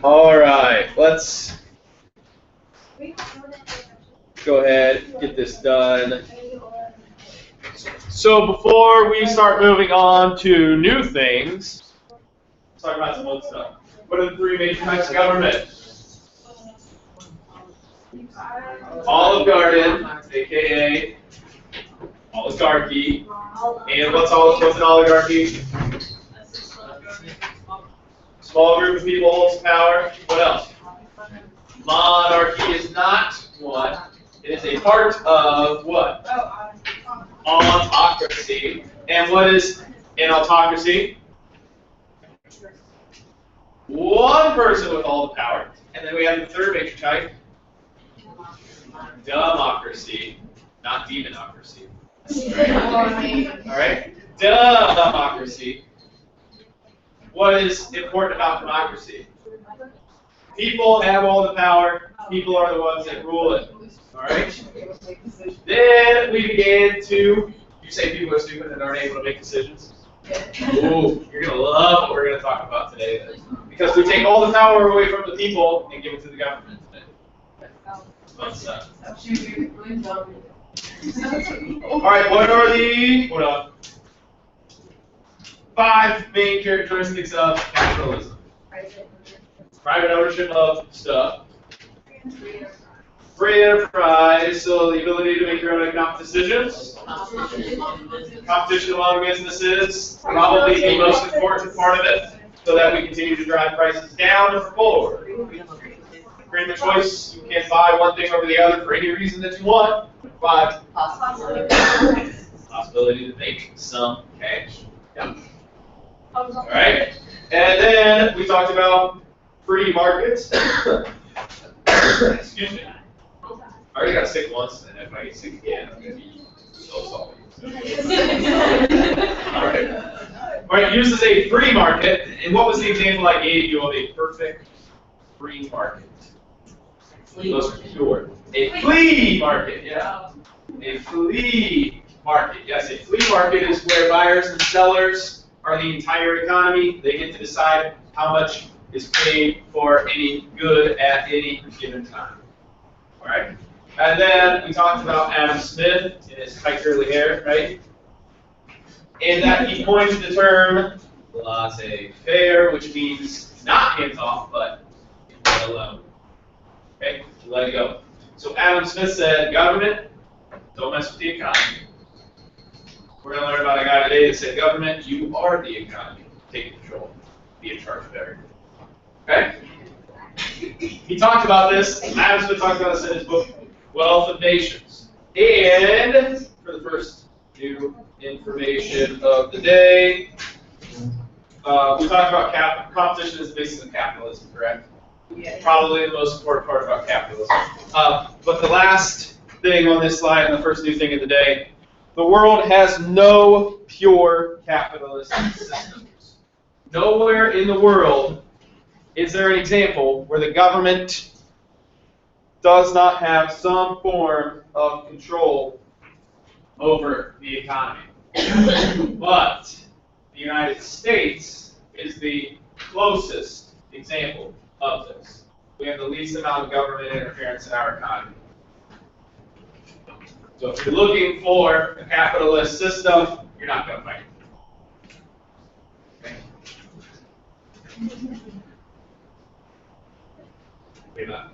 All right, let's go ahead and get this done. So before we start moving on to new things, let's talk about some old stuff. What are the three major types of government? Olive Garden, aka oligarchy. And what's an oligarchy? Small group of people holds power. What else? Monarchy is not one. It is a part of what? Autocracy. And what is an autocracy? One person with all the power. And then we have the third major type. Democracy, not demonocracy. All right? Democracy. What is important about democracy? People have all the power. People are the ones that rule it. All right? Then we began to, you say people are stupid and aren't able to make decisions? Ooh, you're going to love what we're going to talk about today then. Because we take all the power away from the people and give it to the government today. All right, what are the 5 main characteristics of capitalism? Private ownership of stuff. Free enterprise, so the ability to make your own economic decisions. Competition among businesses, probably the most important part of it, so that we continue to drive prices down and forward. Freedom of choice, you can buy one thing over the other for any reason that you want. 5. Possibility to make some cash. Yep. All right. And then we talked about free markets. Excuse me. I already got sick once, and if I get sick again, I'm going to be so sorry. All right, uses a free market. And what was the example I gave you of a perfect free market? Those are pure. A flea market, yeah. A flea market. Yes, a flea market is where buyers and sellers are the entire economy. They get to decide how much is paid for any good at any given time. All right? And then we talked about Adam Smith and his tight curly hair, right? And that he coined the term laissez-faire, which means not hands off, but let alone. Okay, let it go. So Adam Smith said, government, don't mess with the economy. We're going to learn about a guy today that said, government, you are the economy. Take control. Be in charge of everything. Okay? He talked about this. Adam Smith talked about this in his book, Wealth of Nations. And for the first new information of the day, we talked about competition is the basis of capitalism, correct? Yeah. Probably the most important part about capitalism. But the last thing on this slide and the first new thing of the day, the world has no pure capitalist systems. Nowhere in the world is there an example where the government does not have some form of control over the economy. But the United States is the closest example of this. We have the least amount of government interference in our economy. So if you're looking for a capitalist system, you're not going to find it. Okay. Maybe not.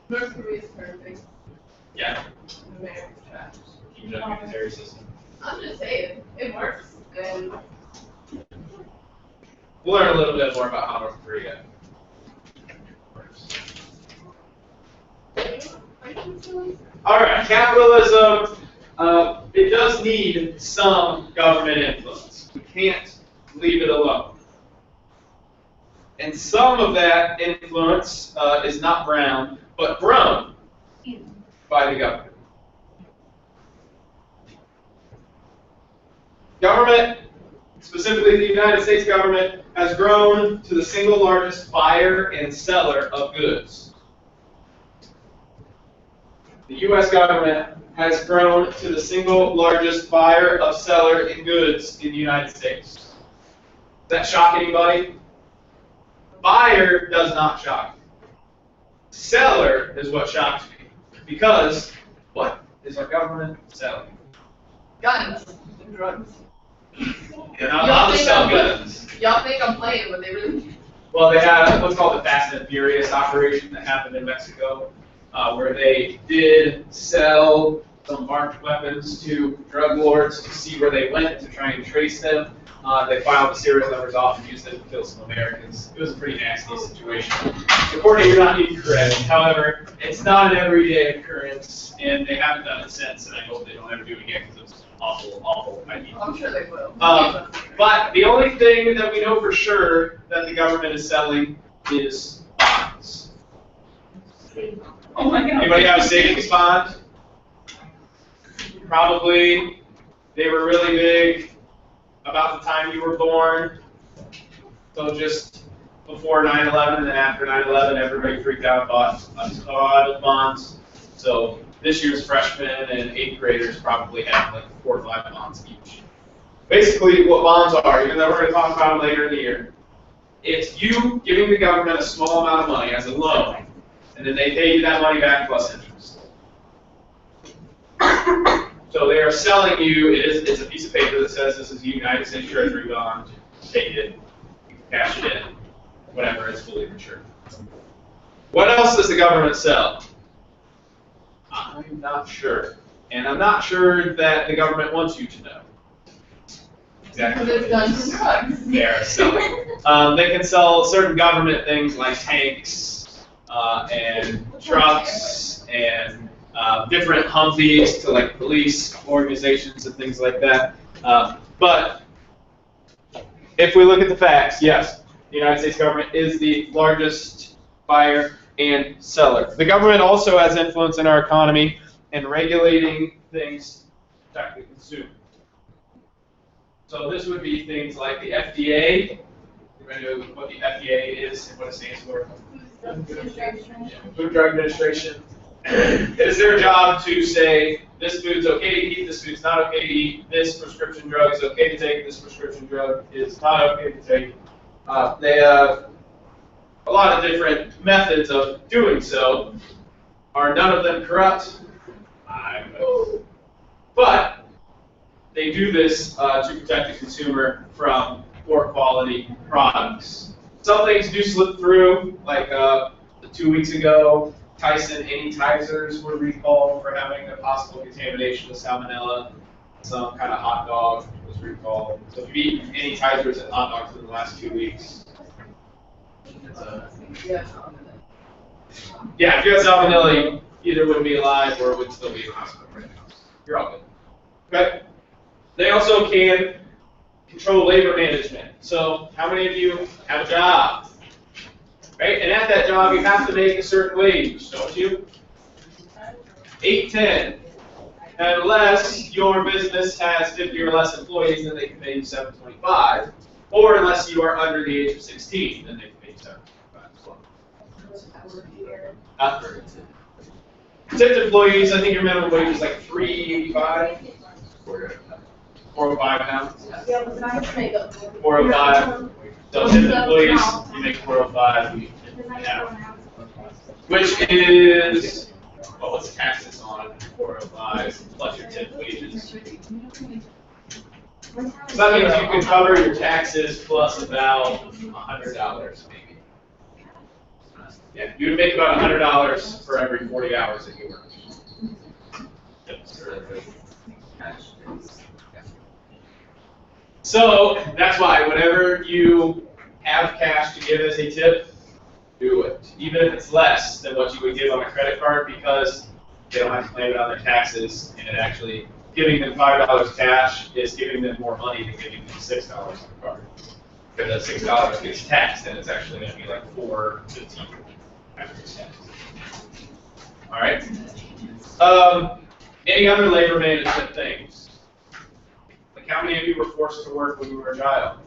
North Korea is perfect. Yeah. America. Keep it a unitary system. I'm just saying, it works. And we'll learn a little bit more about how North Korea works. All right, capitalism, it does need some government influence. We can't leave it alone. And some of that influence is not brown, but grown by the government. Government, specifically the United States government, has grown to the single largest buyer and seller of goods. The U.S. government has grown to the single largest buyer of seller in goods in the United States. Does that shock anybody? Buyer does not shock me. Seller is what shocks me. Because what is our government selling? Guns and drugs. They're not allowed to sell guns. Y'all think I'm playing, but they really. Well, they had what's called the Fast and Furious operation that happened in Mexico, where they did sell some marked weapons to drug lords to see where they went to try and trace them. They filed the serial numbers off and used it to kill some Americans. It was a pretty nasty situation. The court you're not incorrect. However, it's not an everyday occurrence, and they haven't done it since, and I hope they don't ever do it again because it's awful, awful idea. I'm sure they will. But the only thing that we know for sure that the government is selling is bonds. Oh my God. Anybody have a savings bond? Probably. They were really big about the time you were born. So just before 9/11 and then after 9/11, everybody freaked out and bought a ton of bonds. So this year's freshmen and 8th graders probably have like 4 or 5 bonds each. Basically, what bonds are, even though we're going to talk about them later in the year, it's you giving the government a small amount of money as a loan, and then they pay you that money back plus interest. So they are selling you, it's a piece of paper that says this is a United States Treasury bond, take it, you can cash it in, whenever it's fully mature. What else does the government sell? I'm not sure. And I'm not sure that the government wants you to know. Exactly. Because it's guns and drugs. They are selling. They can sell certain government things like tanks and trucks and different Humvees to like police organizations and things like that. But if we look at the facts, yes, the United States government is the largest buyer and seller. The government also has influence in our economy in regulating things to protect the consumer. So this would be things like the FDA. Everybody know what the FDA is and what it stands for? Food and Drug Administration. It is their job to say this food's okay to eat, this food's not okay to eat, this prescription drug is okay to take, this prescription drug is not okay to take. They have a lot of different methods of doing so. Are none of them corrupt? I don't know. But they do this to protect the consumer from poor quality products. Some things do slip through, like 2 weeks ago, Tyson Anytizers were recalled for having a possible contamination of salmonella. Some kind of hot dog was recalled. So if you've eaten Anytizers and hot dogs in the last 2 weeks, yeah, if you had salmonella, you either wouldn't be alive or would still be in the hospital right now. You're all good. Okay. They also can control labor management. So how many of you have a job? Right? And at that job, you have to make a certain wage, don't you? $8.10. Unless your business has 50 or less employees, then they can pay you $7.25. Or unless you are under the age of 16, then they can pay you $7.25 as well. Tipped employees, I think your minimum wage is like $3.85. $4.05 now. Yeah, but I just make up. $4.05. So tipped employees, you make $4.05. Yeah. Which is, well, what's taxes on $4.05 plus your tip wages? So that means you can cover your taxes plus about $100 maybe. Yeah, you would make about $100 for every 40 hours that you work. So that's why whenever you have cash to give as a tip, do it. Even if it's less than what you would give on a credit card, because they don't have to claim it on their taxes, and actually giving them $5 cash is giving them more money than giving them $6 on the card. Because that $6 gets taxed, and it's actually going to be like $4.15 after it's taxed. All right. Any other labor management things? Like how many of you were forced to work when you were a child?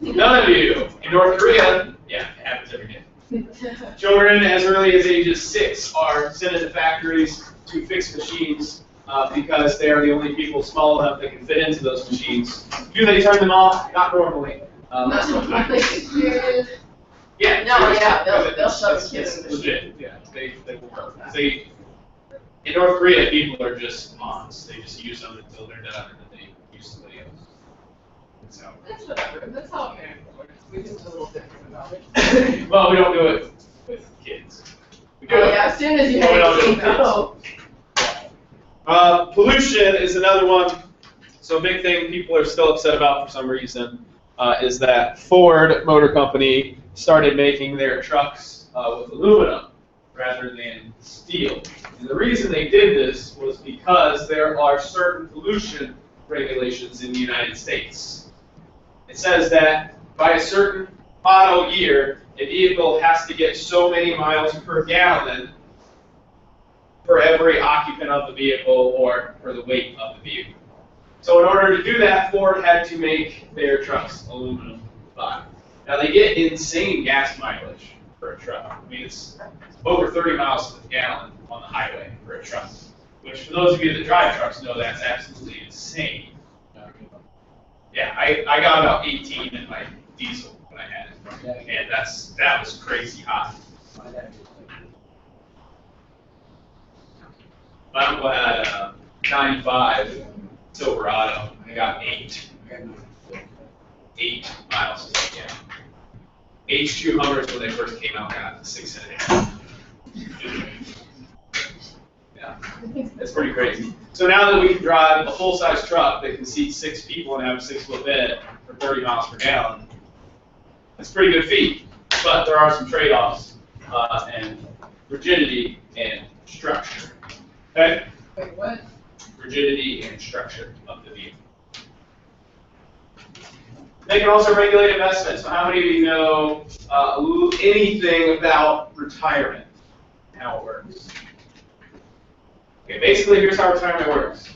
None of you. In North Korea, yeah, it happens every day. Children as early as ages 6 are sent into factories to fix machines because they are the only people small enough that can fit into those machines. Do they turn them off? Not normally. Yeah, They'll shove a kid It's in the legit, yeah, they will work. In North Korea, people are just moms, they just use them until they're done, and then they use somebody else. So. That's whatever, that's how America works, we just a little different about it. Well, we don't do it with kids. We do Oh, it. yeah, as soon as you but we have don't do it a with kid, kids. oh. Pollution is another one. So a big thing people are still upset about for some reason is that Ford Motor Company started making their trucks with aluminum rather than steel. And the reason they did this was because there are certain pollution regulations in the United States. It says that by a certain model year, a vehicle has to get so many miles per gallon for every occupant of the vehicle or for the weight of the vehicle. So in order to do that, Ford had to make their trucks aluminum body. Now they get insane gas mileage for a truck. I mean, it's over 30 miles per gallon on the highway for a truck, which for those of you that drive trucks know that's absolutely insane. Yeah, I got about 18 in my diesel when I had it, and that was crazy hot. My uncle had a 95 Silverado, and I got 8 miles per gallon. H2 Hummers, when they first came out, got 6.5. Yeah, that's pretty crazy. So now that we can drive a full-size truck that can seat 6 people and have a 6-foot bed for 30 miles per gallon, that's a pretty good feat. But there are some trade-offs and rigidity and structure. Okay? Wait, what? Rigidity and structure of the vehicle. They can also regulate investments. So how many of you know anything about retirement and how it works? Okay, basically here's how retirement works.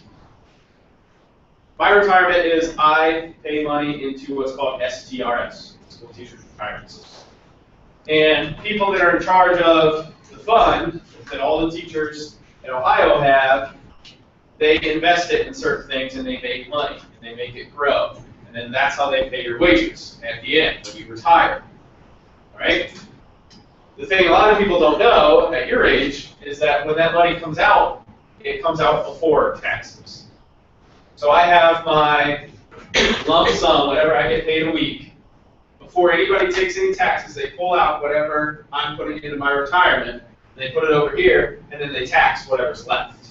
My retirement is I pay money into what's called STRS, School Teachers Retirement System. And people that are in charge of the fund that all the teachers in Ohio have, they invest it in certain things and they make money and they make it grow. And then that's how they pay your wages at the end when you retire. All right? The thing a lot of people don't know at your age is that when that money comes out, it comes out before taxes. So I have my lump sum, whatever I get paid a week. Before anybody takes any taxes, they pull out whatever I'm putting into my retirement, and they put it over here, and then they tax whatever's left.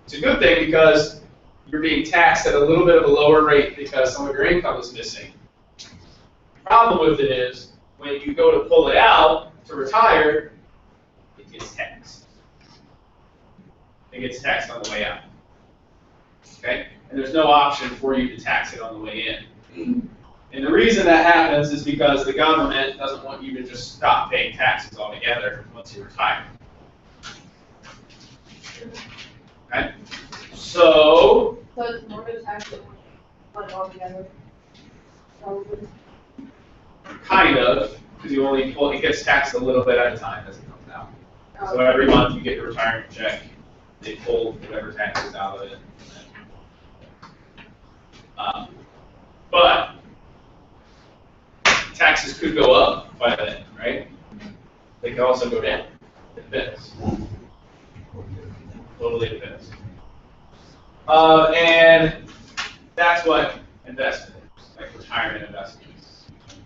It's a good thing because you're being taxed at a little bit of a lower rate because some of your income is missing. The problem with it is when you go to pull it out to retire, it gets taxed. It gets taxed on the way out. Okay? And there's no option for you to tax it on the way in. And the reason that happens is because the government doesn't want you to just stop paying taxes altogether once you retire. Okay? So it's more to tax it like altogether. Probably. kind of, because you only it gets taxed a little bit at a time as it comes out. So every month you get your retirement check, they pull whatever taxes out of it. But taxes could go up by then, right? They could also go down. It depends. Totally depends. And that's what investment is, like retirement investments.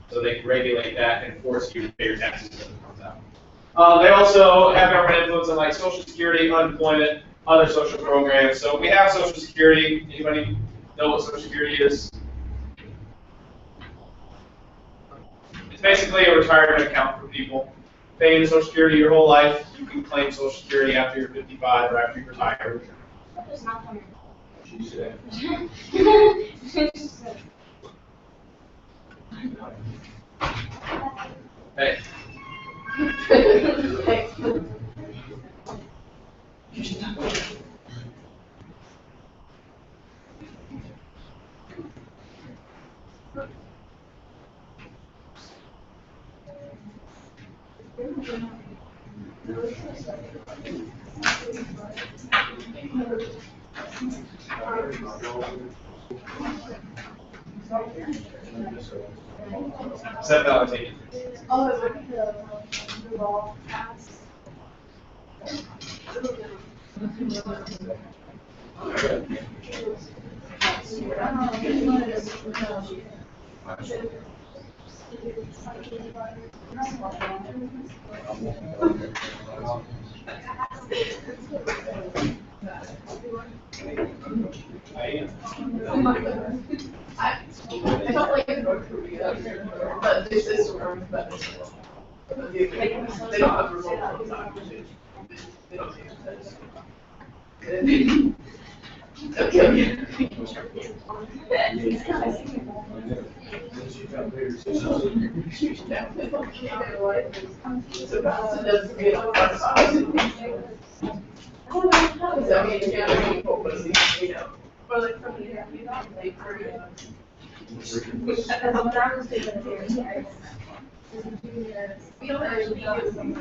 So they can regulate that and force you to pay your taxes when it comes out. They also have government influence on like Social Security, unemployment, other social programs. So we have Social Security. Anybody know what Social Security is? It's basically a retirement account for people. Paying Social Security your whole life, you can claim Social Security after you're 55 or after you retire. That does not come Hey. $7 ticket. Oh, it's like the law passed. I don't like North Korea, but this is wrong, but they don't have remote contact. They don't do that. Okay. So that's good. So I mean, yeah, people, but you know. Or like from the like Korea. We don't actually use them.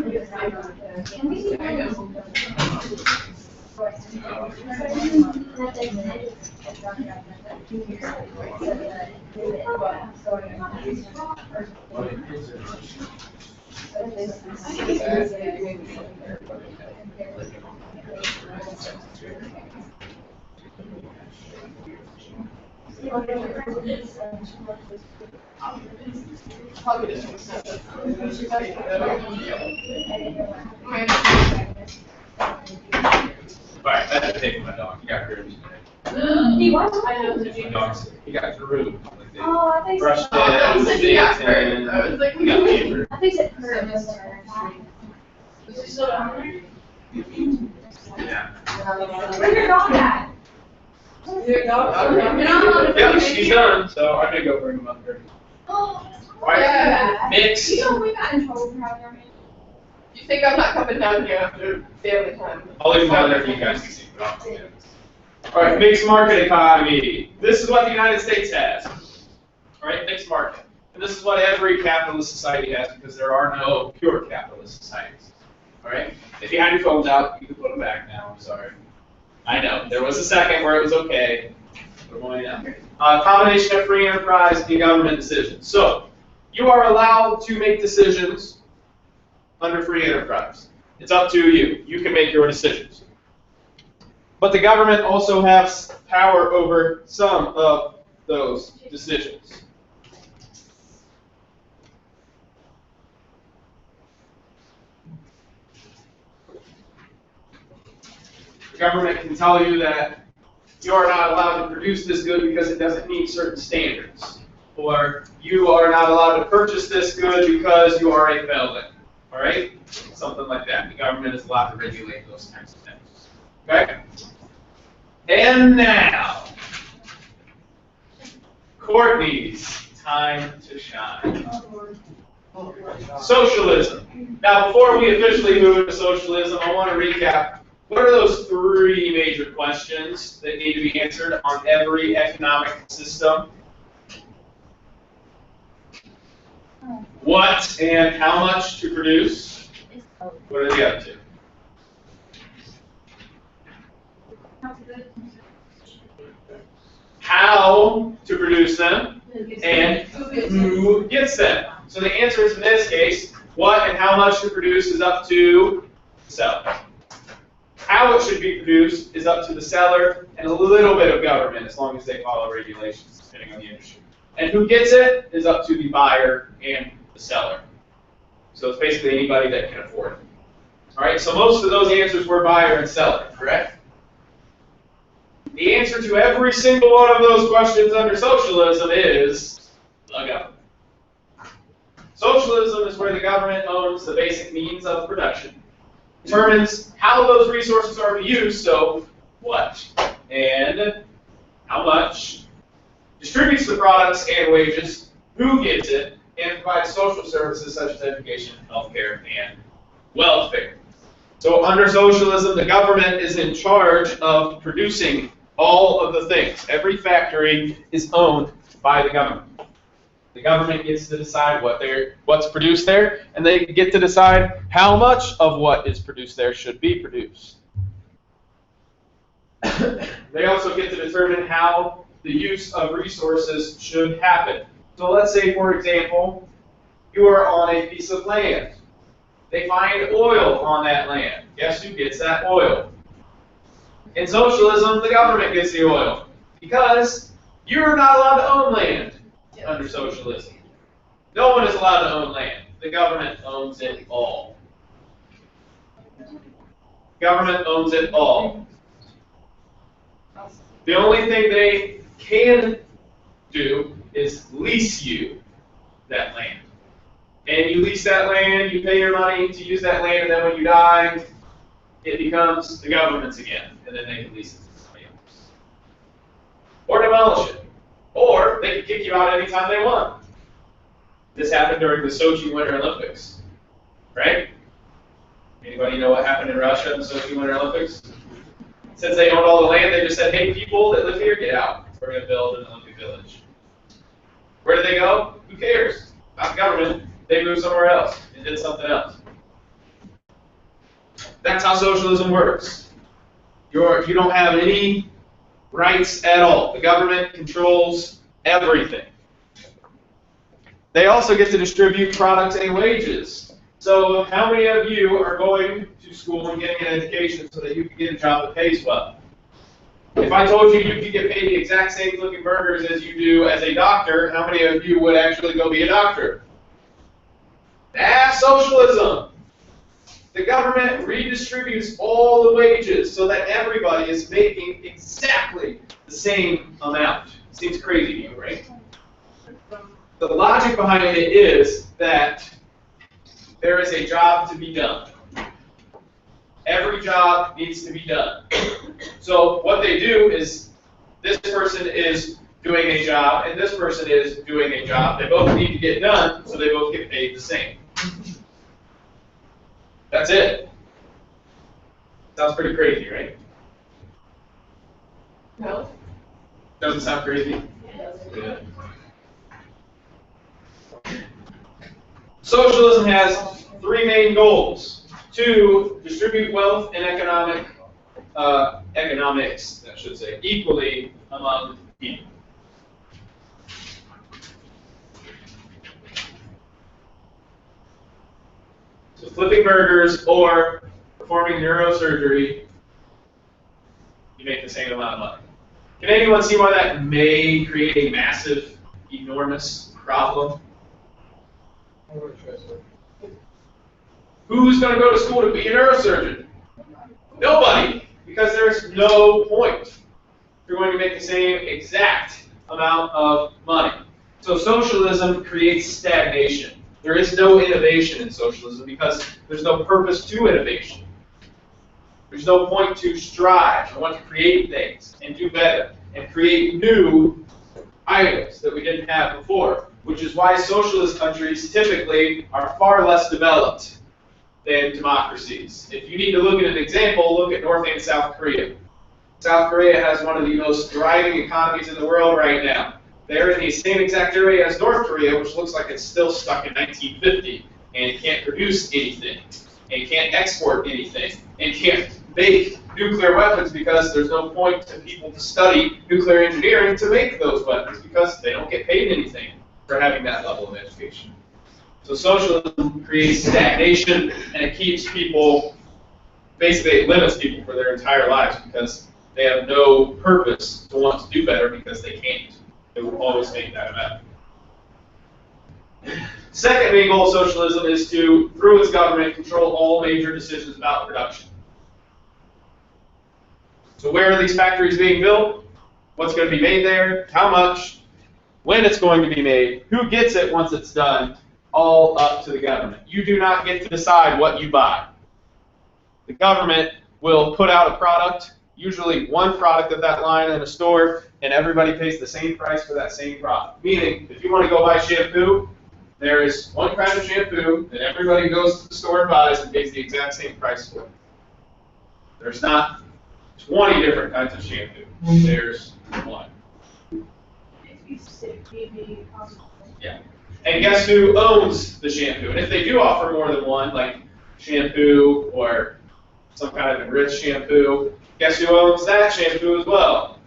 Alright, I had to take my dog. He got groomed He was. today. My dog's, he got groomed. Like they Oh, I think. brushed it, I was like, yeah, and I was like, he got paper. I think it hurt. Yeah. Where's your dog at? Yeah, she's done, so I'm gonna go bring him up here. Oh. Alright, Yeah. mix. You know, we got in trouble for having our man. You think I'm not coming down here after family time? I'll leave him down there for you guys to see. But I'll take it. Alright, mixed market economy. This is what the United States has. Alright, mixed market. And this is what every capitalist society has because there are no pure capitalist societies. Alright? If you had your phones out, you can put them back now. I'm sorry. I know. There was a second where it was okay. Put them away now. Combination of free enterprise and government decisions. So, you are allowed to make decisions under free enterprise. It's up to you. You can make your decisions. But the government also has power over some of those decisions. The government can tell you that you are not allowed to produce this good because it doesn't meet certain standards. Or you are not allowed to purchase this good because you are a felon. All right? Something like that. The government is allowed to regulate those kinds of things. Okay? And now, Courtney's time to shine. Socialism. Now, before we officially move to socialism, I want to recap. What are those three major questions that need to be answered on every economic system? What and how much to produce? What are the other two? How to produce them and who gets them. So the answers in this case, what and how much to produce is up to the seller. How it should be produced is up to the seller and a little bit of government as long as they follow regulations depending on the industry. And who gets it is up to the buyer and the seller. So it's basically anybody that can afford it. All right, so most of those answers were buyer and seller, correct? The answer to every single one of those questions under socialism is the government. Socialism is where the government owns the basic means of production, determines how those resources are to be used, so what and how much, distributes the products and wages, who gets it, and provides social services such as education, healthcare, and welfare. So under socialism, the government is in charge of producing all of the things. Every factory is owned by the government. The government gets to decide what's produced there, and they get to decide how much of what is produced there should be produced. They also get to determine how the use of resources should happen. So let's say, for example, you are on a piece of land. They find oil on that land. Guess who gets that oil? In socialism, the government gets the oil. Because you're not allowed to own land under socialism. No one is allowed to own land. The government owns it all. Government owns it all. The only thing they can do is lease you that land. And you lease that land, you pay your money to use that land, and then when you die, it becomes the government's again, and then they can lease it to somebody else. Or demolish it. Or they can kick you out anytime they want. This happened during the Sochi Winter Olympics, right? Anybody know what happened in Russia in the Sochi Winter Olympics? Since they owned all the land, they just said, hey, people that live here, get out. We're going to build an Olympic village. Where did they go? Who cares? Not the government. They moved somewhere else and did something else. That's how socialism works. You don't have any rights at all. The government controls everything. They also get to distribute products and wages. So how many of you are going to school and getting an education so that you can get a job that pays well? If I told you you could get paid the exact same looking burgers as you do as a doctor, how many of you would actually go be a doctor? That's socialism. The government redistributes all the wages so that everybody is making exactly the same amount. Seems crazy to you, right? The logic behind it is that there is a job to be done. Every job needs to be done. So what they do is this person is doing a job and this person is doing a job. They both need to get done, so they both get paid the same. That's it. Sounds pretty crazy, right? No. Doesn't sound crazy? Yeah. Socialism has three main goals: to distribute wealth and economics, I should say, equally among people. So flipping burgers or performing neurosurgery, you make the same amount of money. Can anyone see why that may create a massive, enormous problem? Who's going to go to school to be a neurosurgeon? Nobody, because there's no point. You're going to make the same exact amount of money. So socialism creates stagnation. There is no innovation in socialism because there's no purpose to innovation. There's no point to strive. I want to create things and do better and create new items that we didn't have before, which is why socialist countries typically are far less developed than democracies. If you need to look at an example, look at North and South Korea. South Korea has one of the most thriving economies in the world right now. They're in the same exact area as North Korea, which looks like it's still stuck in 1950, and can't produce anything, and can't export anything, and can't make nuclear weapons because there's no point to people to study nuclear engineering to make those weapons because they don't get paid anything for having that level of education. So socialism creates stagnation, and it keeps people, basically it limits people for their entire lives because they have no purpose to want to do better because they can't. They will always make that amount. Second main goal of socialism is to, through its government, control all major decisions about production. So where are these factories being built? What's going to be made there? How much? When it's going to be made? Who gets it once it's done? All up to the government. You do not get to decide what you buy. The government will put out a product, usually one product of that line in a store, and everybody pays the same price for that same product. Meaning, if you want to go buy shampoo, there is one kind of shampoo that everybody goes to the store and buys and pays the exact same price for. There's not 20 different kinds of shampoo. There's one. Yeah. And guess who owns the shampoo? And if they do offer more than one, like shampoo or some kind of enriched shampoo, guess who owns that shampoo as well?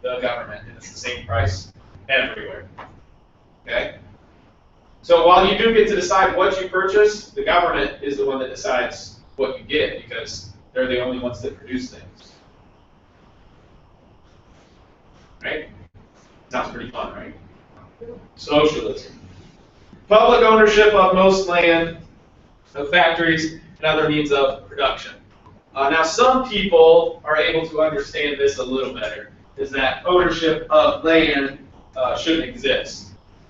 The government. And it's the same price everywhere. Okay? So while you do get to decide what you purchase, the government is the one that decides what you get because they're the only ones that produce things. Right? Sounds pretty fun, right? Socialism. Public ownership of most land, of factories, and other means of production. Now, some people are able to understand this a little better, is that ownership of land shouldn't exist.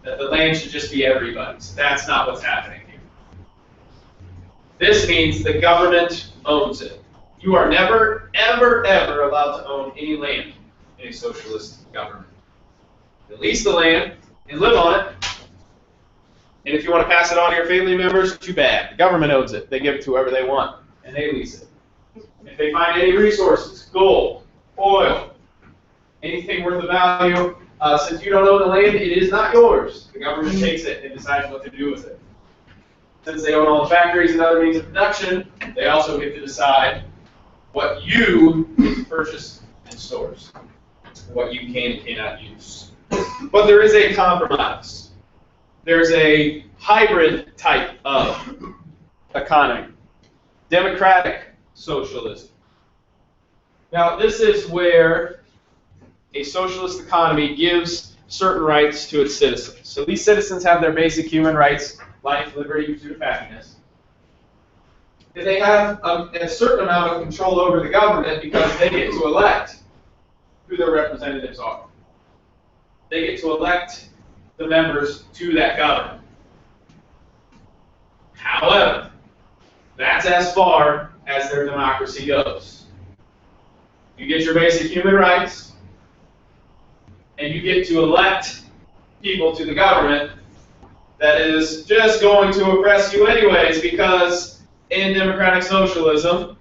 That the land should just be everybody's. That's not what's happening here. This means the government owns it. You are never, ever, ever allowed to own any land in a socialist government. You lease the land and live on it. And if you want to pass it on to your family members, too bad. The government owns it. They give it to whoever they want, and they lease it. If they find any resources, gold, oil, anything worth of value, since you don't own the land, it is not yours. The government takes it and decides what to do with it. Since they own all the factories and other means of production, they also get to decide what you get to purchase in stores, what you can and cannot use. But there is a compromise. There's a hybrid type of economy. Democratic socialism. Now, this is where a socialist economy gives certain rights to its citizens. So these citizens have their basic human rights, life, liberty, pursuit of happiness. And they have a certain amount of control over the government because they get to elect who their representatives are. They get to elect the members to that government. However, that's as far as their democracy goes. You get your basic human rights, and you get to elect people to the government that is just going to oppress you anyways, because in democratic socialism,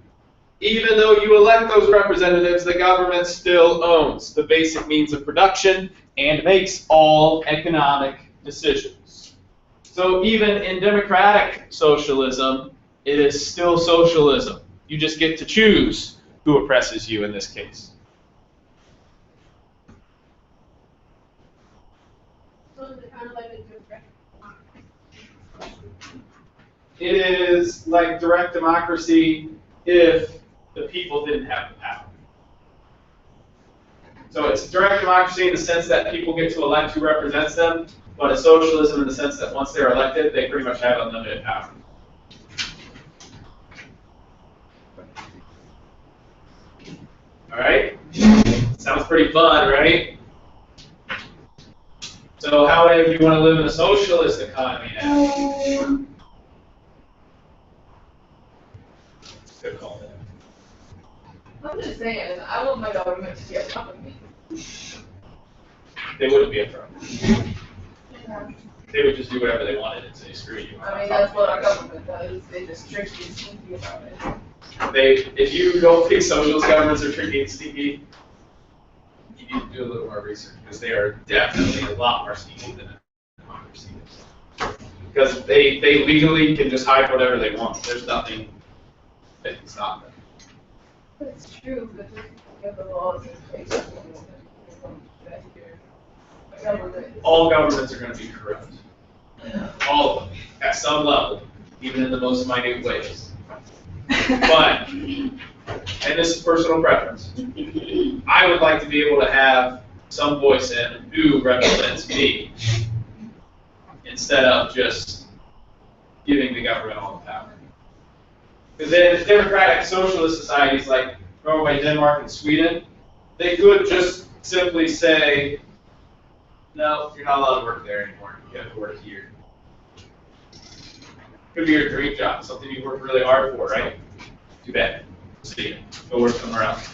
even though you elect those representatives, the government still owns the basic means of production and makes all economic decisions. So even in democratic socialism, it is still socialism. You just get to choose who oppresses you in this case. So is it kind of like a direct It is like direct democracy if the people didn't have the power. So it's direct democracy in the sense that people get to elect who represents them, but it's socialism in the sense that once they're elected, they pretty much have unlimited power. All right? Sounds pretty fun, right? So how many of you want to live in a socialist economy now? Good call. I'm just saying, I want my government to be a company. They wouldn't be a problem. They would just do whatever they wanted and say, screw you. I mean, that's what our government does. They just tricky and sneaky about it. If you don't think socialist governments are tricky and sneaky, you need to do a little more research, because they are definitely a lot more sneaky than a democracy is. Because they legally can just hide whatever they want. There's nothing that can stop them. But it's true, but we have the laws in place. All governments are going to be corrupt. All of them, at some level, even in the most minute ways. But, and this is personal preference, I would like to be able to have some voice in who represents me, instead of just giving the government all the power. Because in democratic socialist societies like Norway, Denmark, and Sweden, they could just simply say, no, you're not allowed to work there anymore. You have to work here. Could be your dream job, something you worked really hard for, right? Too bad. See you. Go work somewhere else.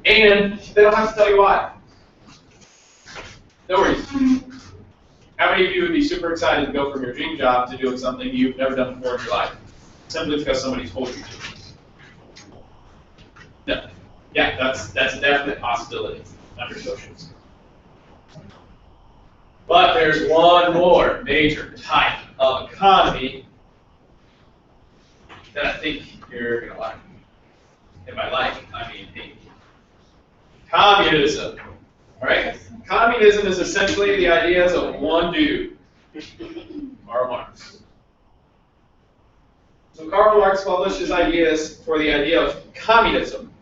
And they don't have to tell you why. No worries. How many of you would be super excited to go from your dream job to doing something you've never done before in your life? Simply because somebody told you to. No. Yeah, that's a definite possibility under socialism. But there's one more major type of economy that I think you're going to like. And by like, I mean hate. Communism. All right? Communism is essentially the ideas of one dude. Karl Marx. So Karl Marx published his ideas for the idea of communism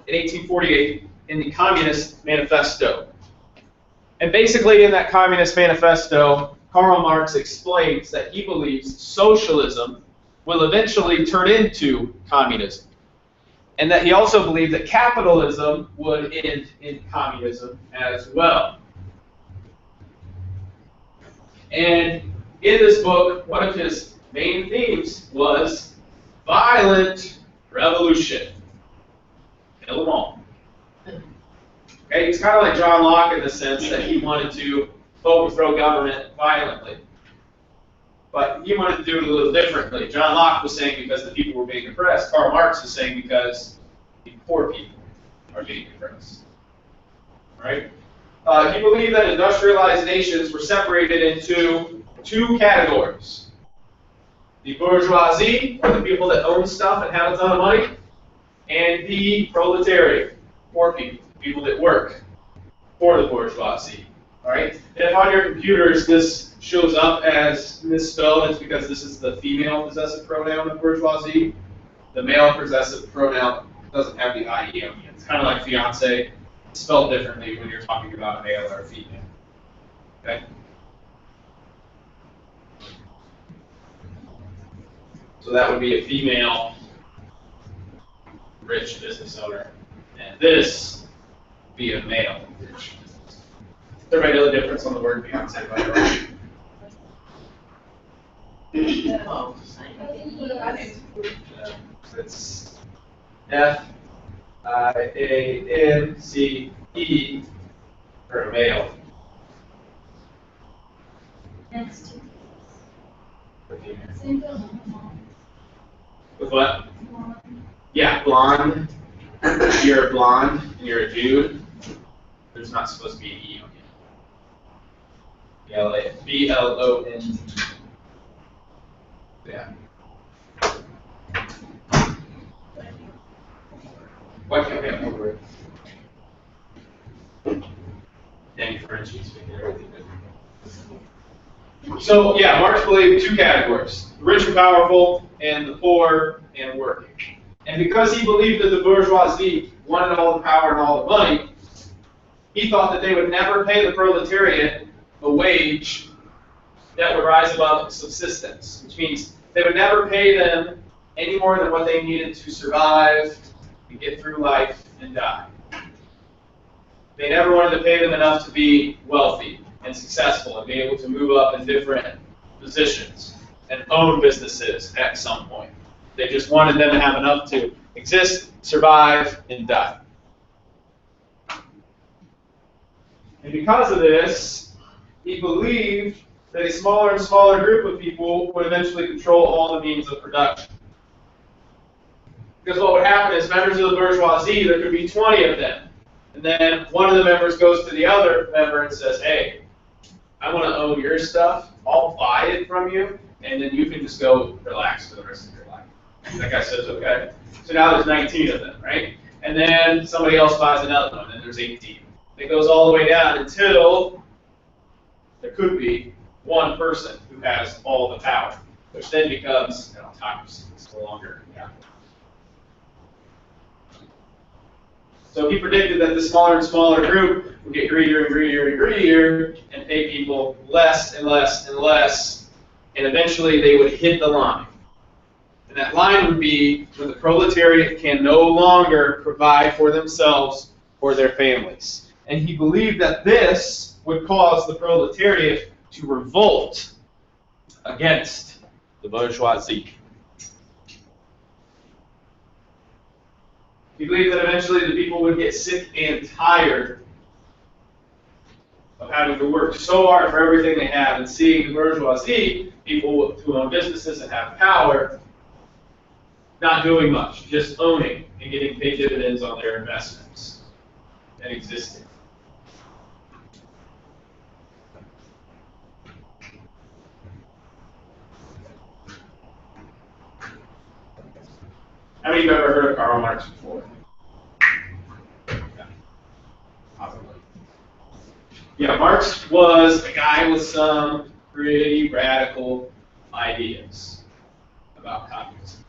in 1848 in the Communist Manifesto. And basically in that Communist Manifesto, Karl Marx explains that he believes socialism will eventually turn into communism. And that he also believed that capitalism would end in communism as well. And in this book, one of his main themes was violent revolution. Kill them all. Okay, he's kind of like John Locke in the sense that he wanted to overthrow government violently. But he wanted to do it a little differently. John Locke was saying because the people were being oppressed. Karl Marx is saying because the poor people are being oppressed. Right? He believed that industrialized nations were separated into two categories. The bourgeoisie, or the people that own stuff and have a ton of money, and the proletariat, poor people, people that work for the bourgeoisie. All right? And if on your computers this shows up as misspelled, it's because this is the female possessive pronoun of bourgeoisie. The male possessive pronoun doesn't have the IE on it. It's kind of like fiance. It's spelled differently when you're talking about a male or a female. Okay? So that would be a female rich business owner. And this would be a male rich business owner. Does everybody know the difference on the word fiance, by the way? It's F-I-A-N-C-E for a male. Next. For female. Same thing. With what? Yeah, blonde. If you're a blonde and you're a dude, there's not supposed to be an E on you. B-L-O-N-D. Yeah. Why can't we have more words? Dang Frenchies, making everything good. So, yeah, Marx believed two categories, the rich and powerful, and the poor and working. And because he believed that the bourgeoisie wanted all the power and all the money, he thought that they would never pay the proletariat a wage that would rise above subsistence, which means they would never pay them any more than what they needed to survive and get through life and die. They never wanted to pay them enough to be wealthy and successful and be able to move up in different positions and own businesses at some point. They just wanted them to have enough to exist, survive, and die. And because of this, he believed that a smaller and smaller group of people would eventually control all the means of production. Because what would happen is members of the bourgeoisie, there could be 20 of them. And then one of the members goes to the other member and says, hey, I want to own your stuff. I'll buy it from you, and then you can just go relax for the rest of your life. That guy says, okay. So now there's 19 of them, right? And then somebody else buys another one, and there's 18. It goes all the way down until there could be one person who has all the power, which then becomes an autocracy. It's no longer capital. So he predicted that the smaller and smaller group would get greedier and greedier and greedier and pay people less and less and less, and eventually they would hit the line. And that line would be when the proletariat can no longer provide for themselves or their families. And he believed that this would cause the proletariat to revolt against the bourgeoisie. He believed that eventually the people would get sick and tired of having to work so hard for everything they have and seeing the bourgeoisie, people who own businesses and have power, not doing much, just owning and getting paid dividends on their investments and existing. How many of you have ever heard of Karl Marx before? Yeah, Marx was a guy with some pretty radical ideas about communism.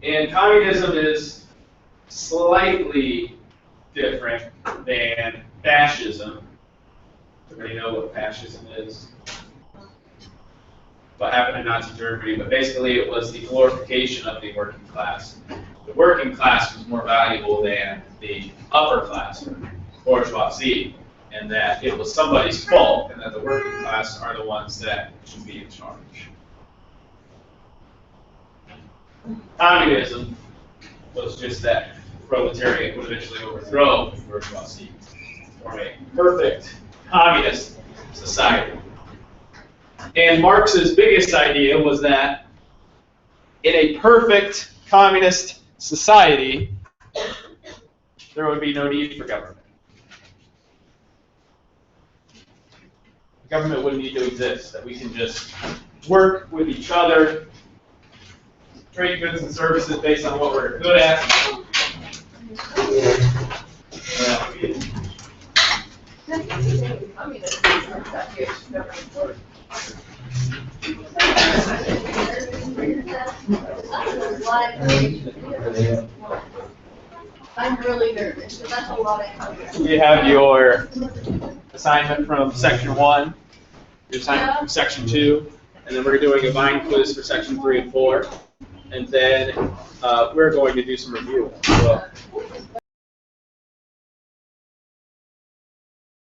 And communism is slightly different than fascism. Everybody know what fascism is? What happened in Nazi Germany, but basically it was the glorification of the working class. The working class was more valuable than the upper class, or bourgeoisie, and that it was somebody's fault, and that the working class are the ones that should be in charge. Communism was just that proletariat would eventually overthrow the bourgeoisie for a perfect communist society. And Marx's biggest idea was that in a perfect communist society, there would be no need for government. The government wouldn't need to exist, that we can just work with each other, trade goods and services based on what we're good at. I'm really nervous, because that's a lot of time. You have your assignment from section 1, your assignment from section 2, and then we're doing a Vine quiz for section 3 and 4, and then we're going to do some review as well.